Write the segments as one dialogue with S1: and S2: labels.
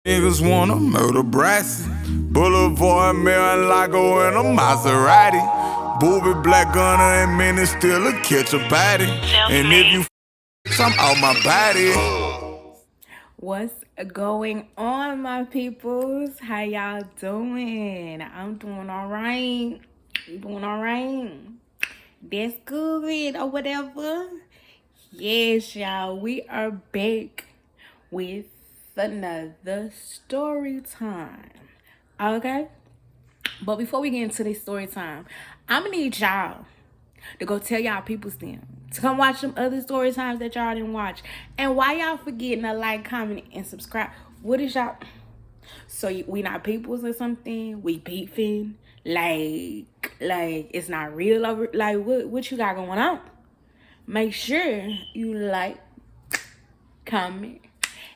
S1: Niggas wanna murder Brassy. Boulevard, Mar-a-Lago, and a Maserati. Booby, black gunner, and men is still a catch a body. And if you some out my body.
S2: What's going on, my peoples? How y'all doing? I'm doing all right. You doing all right? That's good or whatever. Yes, y'all. We are back with another story time. Okay? But before we get into this story time, I'm gonna need y'all to go tell y'all people's them to come watch them other story times that y'all didn't watch. And why y'all forgetting to like, comment, and subscribe? What is y'all? So we not peoples or something? We beefing? Like it's not real over? Like what you got going on? Make sure you like, comment,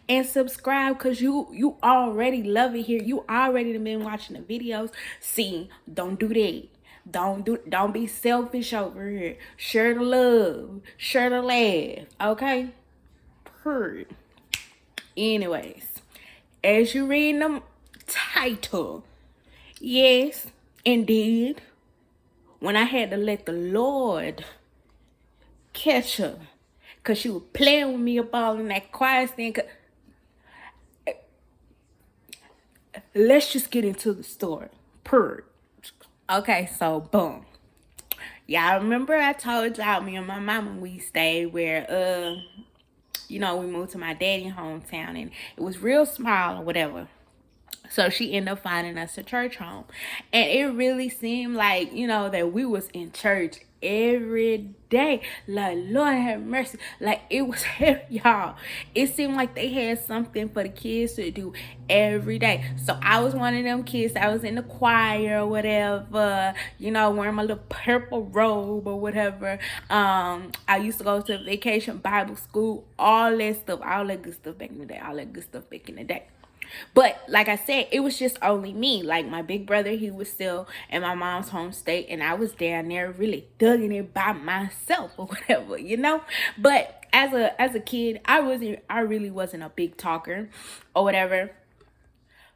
S2: and subscribe, because you already love it here. You already been watching the videos. See, don't do that. Don't be selfish over here. Share the love, share the laugh, okay? Purr. Anyways, as you read the title, yes, indeed, when I had to let the Lord catch her, because she was playing with me up all in that quiet thing. Let's just get into the story. Purr. Okay, so boom. Y'all remember I told y'all me and my mama we stayed where we moved to my daddy hometown, and it was real small or whatever. So she ended up finding us a church home. And it really seemed like, that we was in church every day. Like, Lord have mercy. Like, it was, y'all, it seemed like they had something for the kids to do every day. So I was one of them kids that was in the choir or whatever, wearing my little purple robe or whatever. I used to go to vacation Bible school, all that stuff, all that good stuff back in the day. But like I said, it was just only me. Like my big brother, he was still in my mom's home state, and I was down there really thugging it by myself or whatever. But as a kid, I really wasn't a big talker or whatever,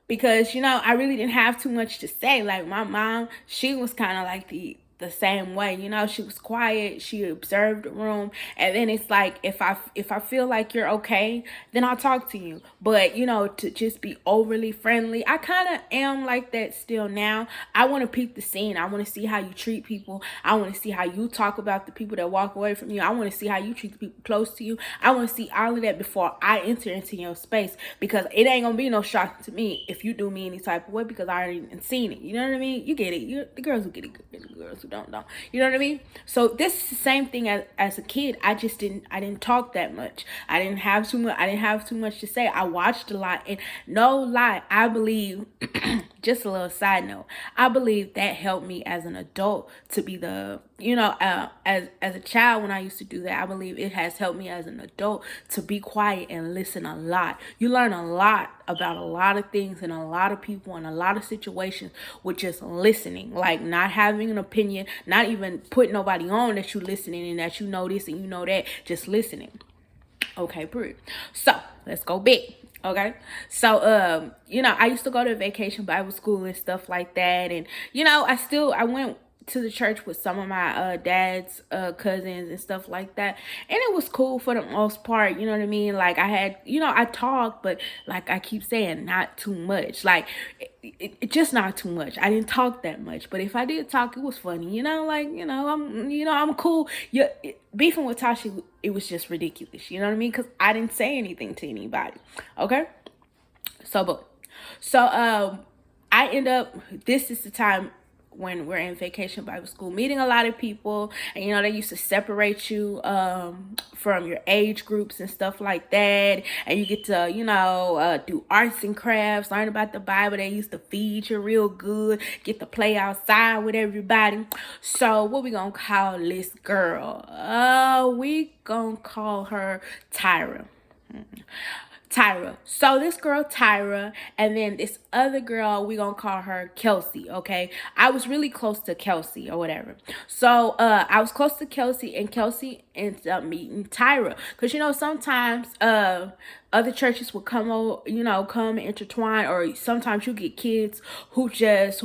S2: because I really didn't have too much to say. Like my mom, she was kind of like the same way. She was quiet, she observed the room, and then it's like if I feel like you're okay, then I'll talk to you. But to just be overly friendly, I kind of am like that still now. I want to peep the scene. I want to see how you treat people. I want to see how you talk about the people that walk away from you. I want to see how you treat the people close to you. I want to see all of that before I enter into your space, because it ain't gonna be no shock to me if you do me any type of way, because I already seen it. You know what I mean? You get it. The girls who get it, the girls who don't. You know what I mean? So this is the same thing as a kid. I didn't talk that much. I didn't have too much to say. I watched a lot, and no lie, I believe just a little side note, I believe that helped me as an adult to be as a child. When I used to do that, I believe it has helped me as an adult to be quiet and listen a lot. You learn a lot about a lot of things and a lot of people and a lot of situations with just listening, like not having an opinion, not even putting nobody on that you listening and that you know this and you know that, just listening. Okay, pretty. So let's go back. Okay, so I used to go to vacation Bible school and stuff like that, and I went to the church with some of my dad's cousins and stuff like that, and it was cool for the most part. You know what I mean? Like I had, I talked, but like I keep saying, not too much. Like it just not too much. I didn't talk that much, but if I did talk, it was funny. I'm cool. Yeah, beefing with Tashi, it was just ridiculous. You know what I mean? Because I didn't say anything to anybody. Okay, so I end up. This is the time when we're in vacation Bible school, meeting a lot of people, and they used to separate you from your age groups and stuff like that, and you get to do arts and crafts, learn about the Bible. They used to feed you real good, get to play outside with everybody. So what we gonna call this girl? We gonna call her Tyra. Tyra. So this girl Tyra, and then this other girl, we gonna call her Kelsey. Okay, I was really close to Kelsey or whatever. So I was close to Kelsey, and Kelsey ended up meeting Tyra, because sometimes other churches will come over, come intertwine, or sometimes you get kids who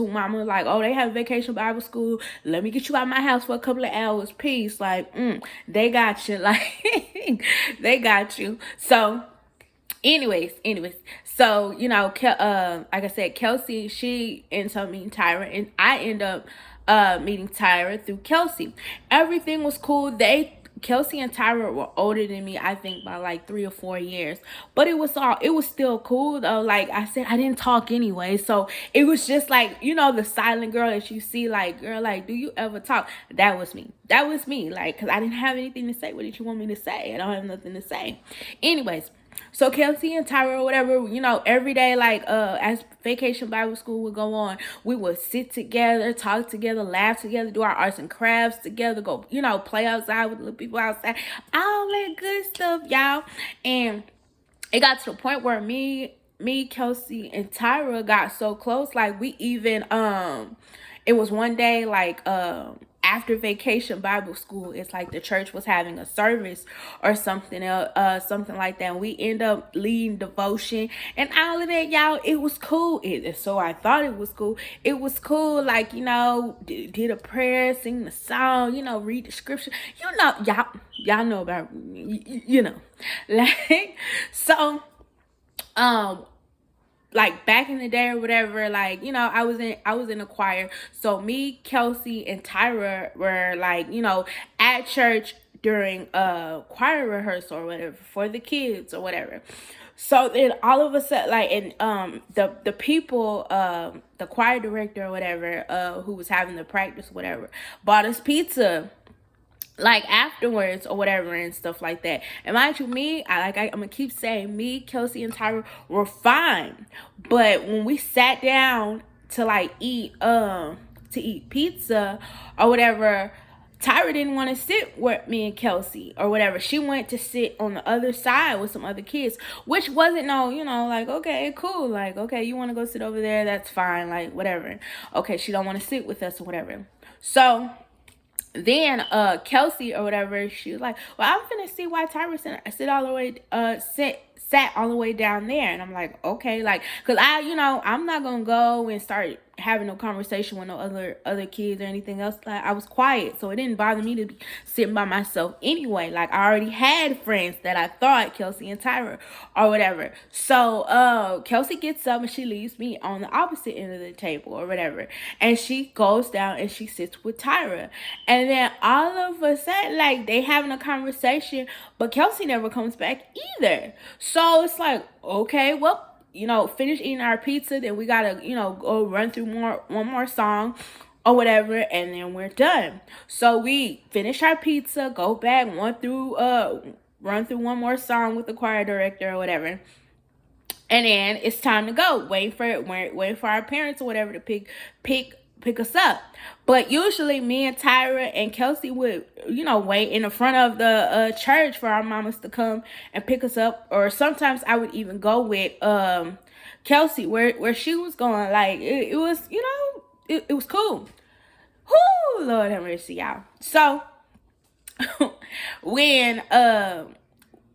S2: mama like, oh, they have vacation Bible school, let me get you out of my house for a couple of hours, peace, like, they got you, like, they got you. So anyways, so like I said, Kelsey, she ends up meeting Tyra, and I end up meeting Tyra through Kelsey. Everything was cool. Kelsey and Tyra were older than me, I think, by like 3 or 4 years. But it was still cool though. Like I said, I didn't talk anyway. So it was just like, the silent girl that you see, like, girl, like, do you ever talk? That was me. Like, because I didn't have anything to say. What did you want me to say? I don't have nothing to say. Anyways, so Kelsey and Tyra or whatever, every day, like, as vacation Bible school would go on, we would sit together, talk together, laugh together, do our arts and crafts together, go, play outside with the people outside, all that good stuff, y'all. And it got to the point where me, Kelsey, and Tyra got so close, like, we even, it was one day, like, after vacation Bible school, it's like the church was having a service or something else, something like that. And we end up leading devotion and all of that, y'all. It was cool. So I thought it was cool. It was cool, like, did a prayer, sing the song, read the scripture. Y'all know about, like, so, like back in the day or whatever, like, I was in a choir. So me, Kelsey, and Tyra were like, at church during choir rehearsal or whatever for the kids or whatever. So then all of a sudden, like, and the people, the choir director or whatever, who was having the practice or whatever, bought us pizza, like, afterwards or whatever and stuff like that. And mind you, I'm gonna keep saying, me, Kelsey, and Tyra were fine. But when we sat down to like eat pizza or whatever, Tyra didn't want to sit with me and Kelsey or whatever. She went to sit on the other side with some other kids, which wasn't like, okay, cool. Like, okay, you want to go sit over there? That's fine. Like, whatever. Okay, she don't want to sit with us or whatever. So then Kelsey or whatever, she was like, well, I'm finna see why Tyra sat all the way down there. And I'm like, okay, like, because I'm not gonna go and start having no conversation with no other kids or anything else. Like, I was quiet, so it didn't bother me to be sitting by myself anyway. Like, I already had friends that I thought Kelsey and Tyra or whatever. So Kelsey gets up and she leaves me on the opposite end of the table or whatever, and she goes down and she sits with Tyra. And then all of a sudden, like, they having a conversation, but Kelsey never comes back either. So it's like, okay, well, finish eating our pizza, then we gotta, go run through one more song or whatever, and then we're done. So we finish our pizza, go back, run through one more song with the choir director or whatever. And then it's time to go. Wait for our parents or whatever to pick us up. But usually me and Tyra and Kelsey would, wait in the front of the church for our mamas to come and pick us up. Or sometimes I would even go with Kelsey where she was going. Like, it was, it was cool. Whoo, Lord have mercy, y'all. So when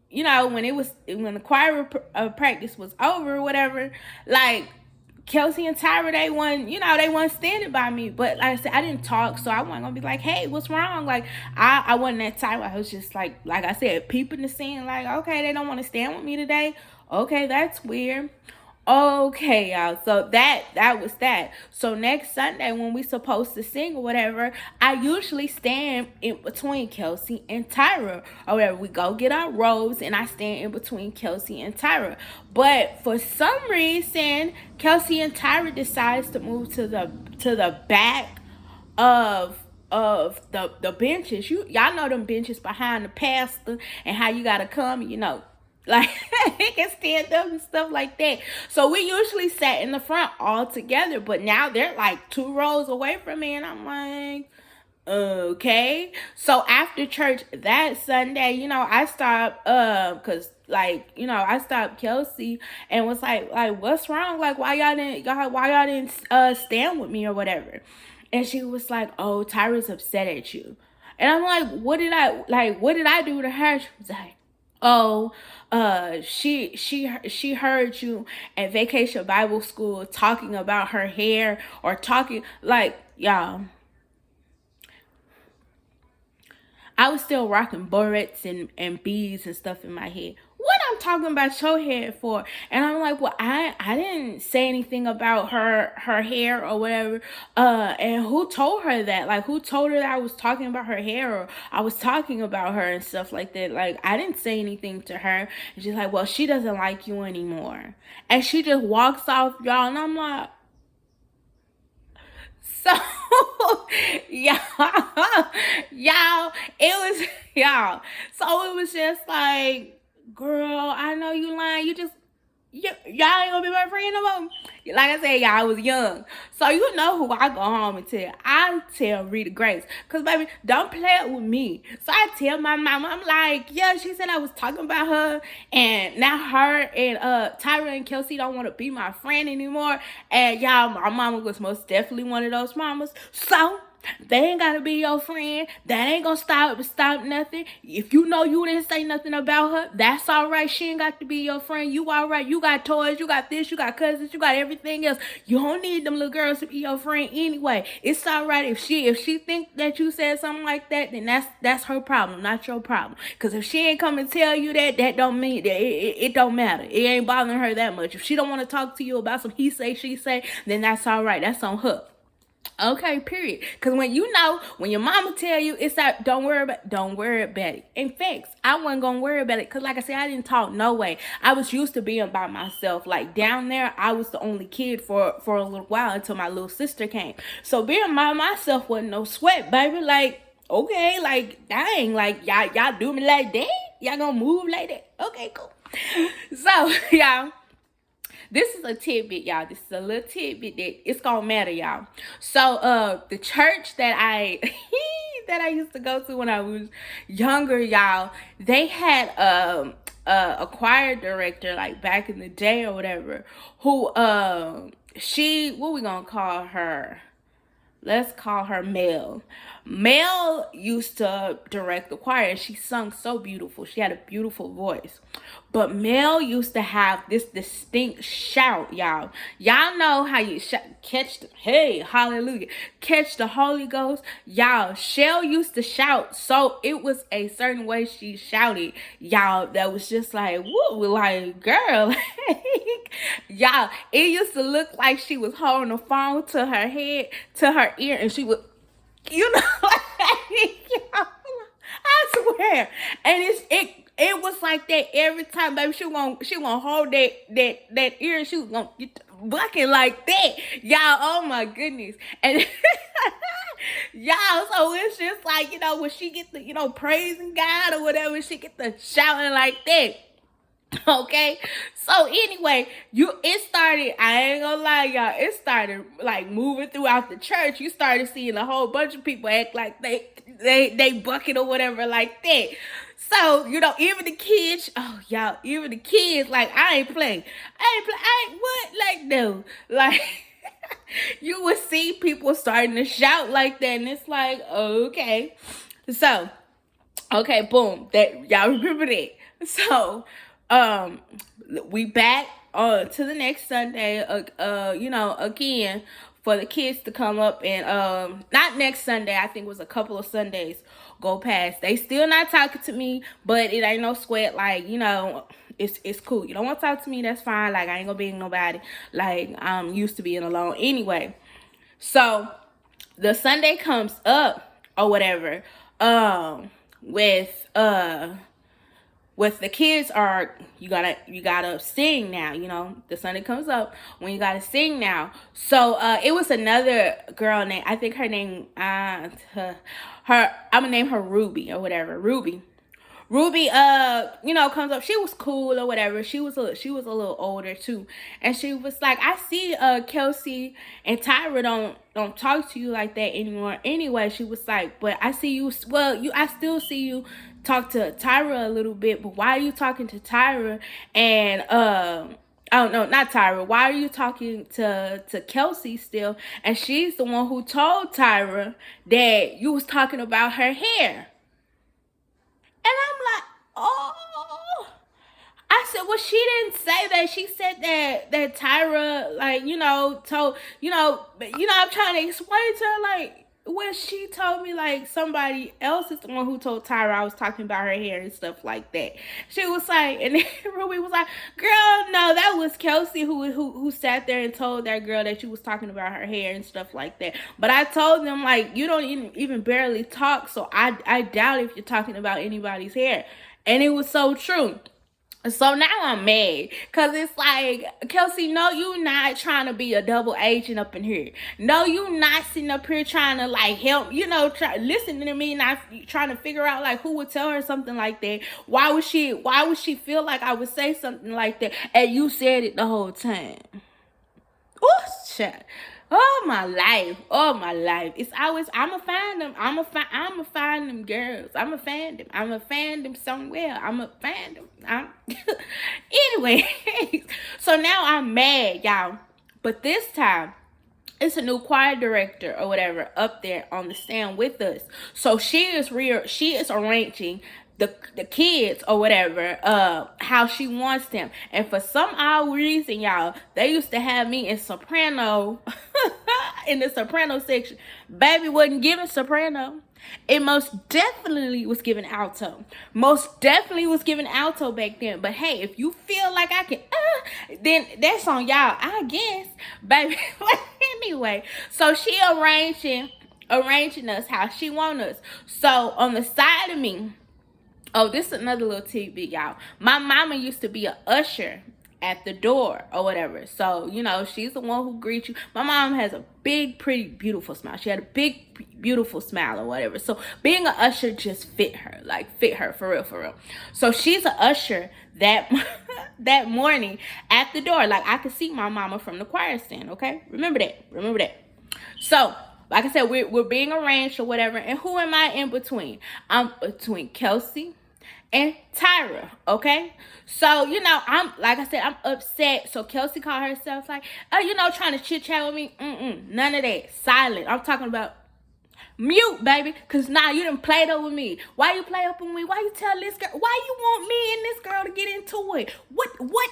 S2: when the choir practice was over or whatever, like, Kelsey and Tyra, they weren't standing by me. But like I said, I didn't talk, so I wasn't gonna be like, hey, what's wrong? Like, I wasn't that type. I was just like I said, peeping the scene, like, okay, they don't want to stand with me today. Okay, that's weird. Okay, y'all. So that was that. So next Sunday when we supposed to sing or whatever, I usually stand in between Kelsey and Tyra. Or whatever. We go get our robes and I stand in between Kelsey and Tyra. But for some reason, Kelsey and Tyra decides to move to the back of the benches. Y'all know them benches behind the pastor and how you gotta come, like, he can stand up and stuff like that. So we usually sat in the front all together, but now they're like 2 rows away from me, and I'm like, Okay. So after church that Sunday, I stopped cuz like, I stopped Kelsey and was like what's wrong? Like why y'all didn't stand with me or whatever. And she was like, "Oh, Tyra's upset at you." And I'm like, "What did I do to her?" She was like, "Oh, she heard you at Vacation Bible School talking about her hair or talking like y'all." I was still rocking barrettes and beads and stuff in my head. What I'm talking about your hair for? And I'm like, well, I didn't say anything about her hair or whatever. And who told her that? Like, who told her that I was talking about her hair or I was talking about her and stuff like that? Like, I didn't say anything to her. And she's like, well, she doesn't like you anymore. And she just walks off, y'all. And I'm like, so y'all, y'all, it was y'all. So it was just like, girl, I know you lying. Y'all ain't gonna be my friend no more. Like I said, y'all, I was young. So you know who I go home and tell. I tell Rita Grace. Because, baby, don't play it with me. So I tell my mama, I'm like, yeah, she said I was talking about her. And now her and Tyra and Kelsey don't want to be my friend anymore. And y'all, my mama was most definitely one of those mamas. So they ain't gotta be your friend. That ain't gonna stop nothing. If you know you didn't say nothing about her, that's all right. She ain't got to be your friend. You all right. You got toys. You got this. You got cousins. You got everything else. You don't need them little girls to be your friend anyway. It's all right if she think that you said something like that, then that's her problem, not your problem. Cause if she ain't come and tell you that don't mean that it don't matter. It ain't bothering her that much. If she don't want to talk to you about some he say she say, then that's all right. That's on her. Okay, period. Because when your mama tell you it's that, don't worry about it. In fact, I wasn't gonna worry about it because, like I said, I didn't talk no way. I was used to being by myself. Like down there, I was the only kid for a little while until my little sister came. So being by myself wasn't no sweat, baby. Like, okay, like dang, like y'all do me like that. Y'all gonna move like that? Okay, cool. So y'all. This is a tidbit, y'all. This is a little tidbit that it's gonna matter, y'all. So, the church that I that I used to go to when I was younger, y'all, they had a choir director like back in the day or whatever, who what we gonna call her? Let's call her Mel. Mel used to direct the choir. She sung so beautiful. She had a beautiful voice. But Mel used to have this distinct shout, y'all. Y'all know how you hey, hallelujah, catch the Holy Ghost. Y'all, Shell used to shout. So it was a certain way she shouted, y'all, that was just like, woo, like, girl. Y'all, it used to look like she was holding the phone to her head, to her ear, and she would, I swear. And it was like that every time, baby. She gonna hold that ear, and she was gonna get bucking like that, y'all. Oh my goodness. And y'all, so it's just like, when she get the praising God or whatever, she get the shouting like that. Okay, so anyway, it started, I ain't gonna lie, y'all, it started like moving throughout the church. You started seeing a whole bunch of people act like they bucket or whatever like that. So, even the kids, oh y'all, even the kids, like, I ain't playing. What? Like, no. Like, you would see people starting to shout like that, and it's like, okay. So, okay, boom. That y'all remember that. So, we back to the next Sunday. Again, for the kids to come up and not next Sunday. I think it was a couple of Sundays go past. They still not talking to me, but it ain't no sweat. Like, it's cool. You don't want to talk to me, that's fine. Like, I ain't gonna be nobody. Like, I'm used to being alone anyway. So the Sunday comes up or whatever. With the kids are, you gotta sing now. The Sunday comes up when you gotta sing now. So it was another girl named, I think her name, I'm gonna name her Ruby or whatever. Ruby Ruby, comes up. She was cool or whatever. She was a little older too, and she was like, I see, Kelsey and Tyra don't talk to you like that anymore. Anyway, she was like, but I see you. Well, I still see you talk to Tyra a little bit, but why are you talking to Tyra and Oh no, not Tyra. Why are you talking to Kelsey still? And she's the one who told Tyra that you was talking about her hair. And I'm like, oh. I said, well, she didn't say that. She said that Tyra, like, told, I'm trying to explain to her, like, when she told me, like, somebody else is the one who told Tyra I was talking about her hair and stuff like that. She was like, and then Ruby was like, girl, no, that was Kelsey who sat there and told that girl that you was talking about her hair and stuff like that. But I told them, like, you don't even barely talk, so I doubt if you're talking about anybody's hair. And it was so true. So now I'm mad because it's like, Kelsey, no, you not trying to be a double agent up in here. No, you not sitting up here trying to like help, listening to me, not trying to figure out like who would tell her something like that. Why would she feel like I would say something like that? And you said it the whole time. Oh, shit. Oh my life. It's always I'ma find them girls. I'ma find them somewhere. I'ma find them. Anyway, so now I'm mad, y'all. But this time it's a new choir director or whatever up there on the stand with us. So she is arranging the kids or whatever, how she wants them. And for some odd reason, y'all, they used to have me in soprano in the soprano section. Baby wasn't giving soprano. It most definitely was giving alto. Most definitely was giving alto back then. But hey, if you feel like I can, then that's on y'all, I guess, baby. Anyway, so she arranging us how she want us. So on the side of me, oh, this is another little tidbit, y'all. My mama used to be an usher at the door or whatever. So, she's the one who greets you. My mom has a big, pretty, beautiful smile. She had a big, beautiful smile or whatever. So being an usher just fit her for real. So she's an usher that that morning at the door. Like, I could see my mama from the choir stand, okay? Remember that. So, like I said, we're being arranged or whatever. And who am I in between? I'm between Kelsey and Tyra, okay? So, I'm, like I said, I'm upset. So Kelsey called herself like, trying to chit-chat with me. None of that. Silent. I'm talking about mute, baby. Because now you done played up with me. Why you play up with me? Why you tell this girl? Why you want me and this girl to get into it? What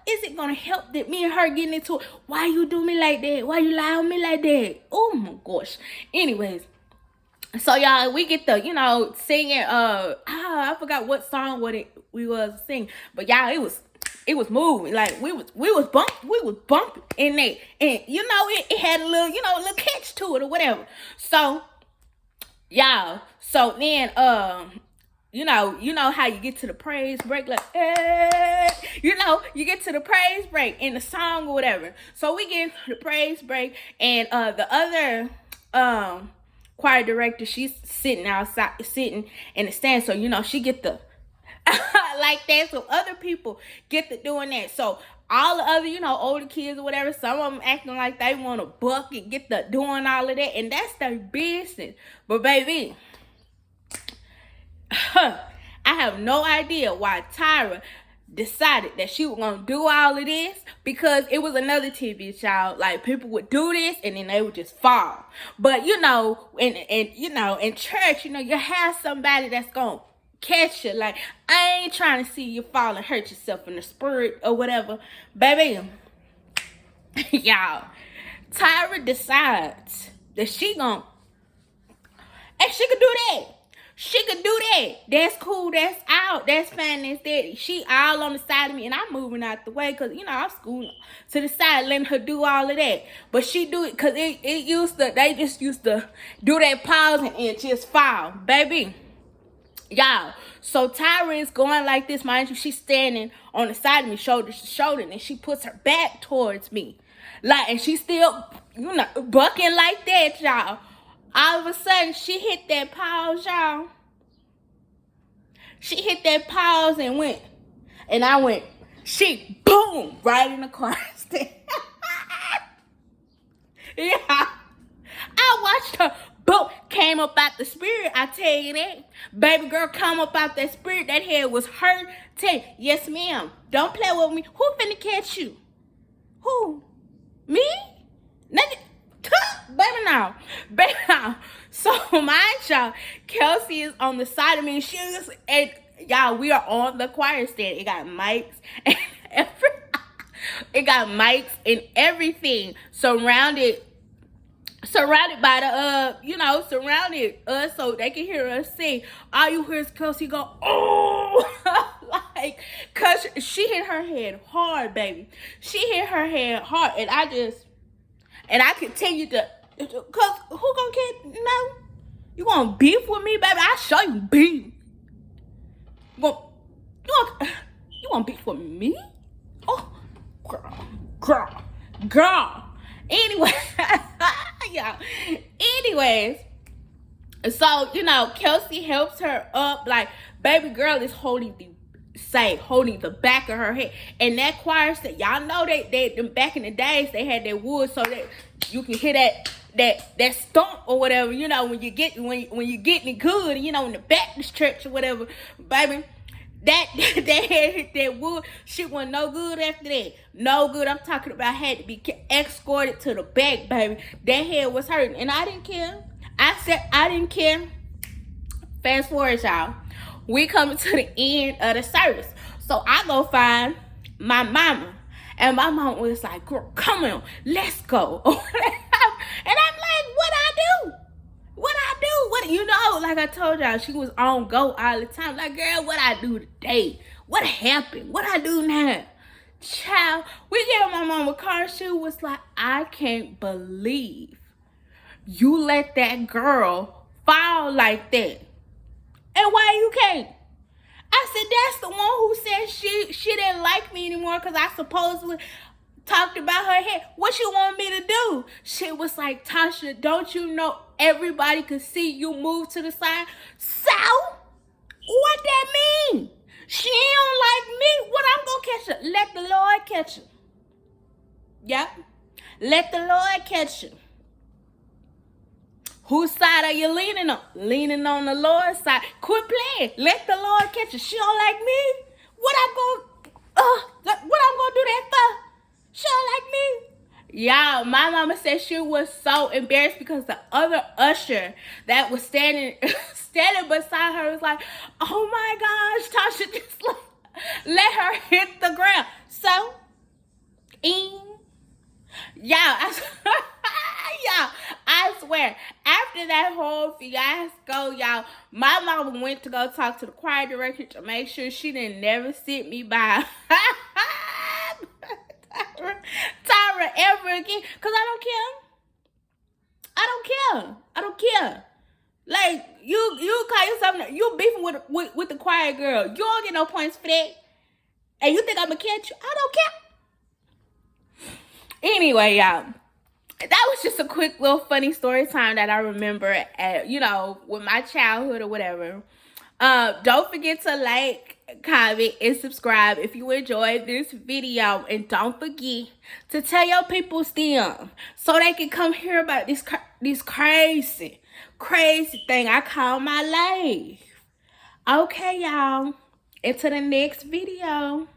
S2: is it going to help that me and her getting into it? Why you do me like that? Why you lie on me like that? Oh, my gosh. Anyways. So y'all, we get the, singing, I forgot what song we was singing, but y'all, it was moving, like we was bumping in there, and it had a little, a little catch to it or whatever. So y'all, so then, you know how you get to the praise break, like, hey, you get to the praise break in the song or whatever. So we get to the praise break, and the other, choir director, she's sitting outside, sitting in the stand, so she get the like that, so other people get to doing that. So all the other, older kids or whatever, some of them acting like they want to buck and get the doing all of that, and that's their business. But baby, I have no idea why Tyra decided that she was gonna do all of this, because it was another tidbit, y'all. Like, people would do this and then they would just fall. But in church, you have somebody that's gonna catch you. Like, I ain't trying to see you fall and hurt yourself in the spirit or whatever, baby. Y'all, Tyra decides that she could do that. She could do that. That's cool. That's out. That's fine. That's that. She all on the side of me, and I'm moving out the way because, I'm scooting to the side, letting her do all of that. But she do it because they just used to do that pause and it just fall. Baby, y'all. So Tyra is going like this, mind you. She's standing on the side of me, shoulder to shoulder, and she puts her back towards me. Like, and she's still, bucking like that, y'all. All of a sudden, she hit that pause, y'all. She hit that pause and went. And I went, she boom, right in the choir stand. Yeah. I watched her boom, came up out the spirit, I tell you that. Baby girl come up out that spirit, that head was hurt. Tell you, yes ma'am, don't play with me. Who finna catch you? Who? Me? Nigga, baby now. Baby now. So mind y'all, Kelsey is on the side of me. She was, and y'all, we are on the choir stand. It got mics and it got mics and everything surrounded by the surrounded us so they can hear us sing. All you hear is Kelsey go, oh, like, cause she hit her head hard, baby. She hit her head hard, and I continue to, cause who gonna get, you gonna beef with me, baby? I show you beef. You want beef with me? Oh, girl. Anyway, yeah. Anyways, so Kelsey helps her up. Like, baby girl is holding the back of her head, and that choir said, y'all know they back in the days they had that wood so that you can hear that stomp or whatever. When you getting it good. In the Baptist church or whatever, baby. That hit that wood. She wasn't no good after that. No good. I'm talking about had to be escorted to the back, baby. That head was hurting. And I didn't care. I said I didn't care. Fast forward, y'all. We coming to the end of the service. So I go find my mama. And my mama was like, girl, come on, let's go. And I'm like, what I do? Like I told y'all, she was on go all the time. Like, girl, what I do today? What happened? What I do now? Child, we gave my mama a car. She was like, I can't believe you let that girl fall like that. And why you can't? I said, that's the one who said she didn't like me anymore because I supposedly talked about her head. What you want me to do? She was like, Tasha, don't you know everybody could see you move to the side? So, what that mean? She don't like me. What I'm gonna catch her? Let the Lord catch her. Yep. Let the Lord catch her. Whose side are you leaning on? Leaning on the Lord's side. Quit playing. Let the Lord catch her. She don't like me. What I'm gonna do that for? She don't like me. Y'all, my mama said she was so embarrassed because the other usher that was standing beside her was like, oh my gosh, Tasha just let her hit the ground. So, I swear, after that whole fiasco, y'all, my mama went to go talk to the choir director to make sure she didn't never sit me by Tyra ever again. Because I don't care. Like, you call yourself, you beefing with the choir girl. You don't get no points for that. And you think I'm going to catch you? I don't care. Anyway, y'all, that was just a quick little funny story time that I remember with my childhood or whatever. Don't forget to like, comment, and subscribe if you enjoyed this video. And don't forget to tell your people STEM so they can come hear about this crazy thing I call my life. Okay, y'all. Until the next video.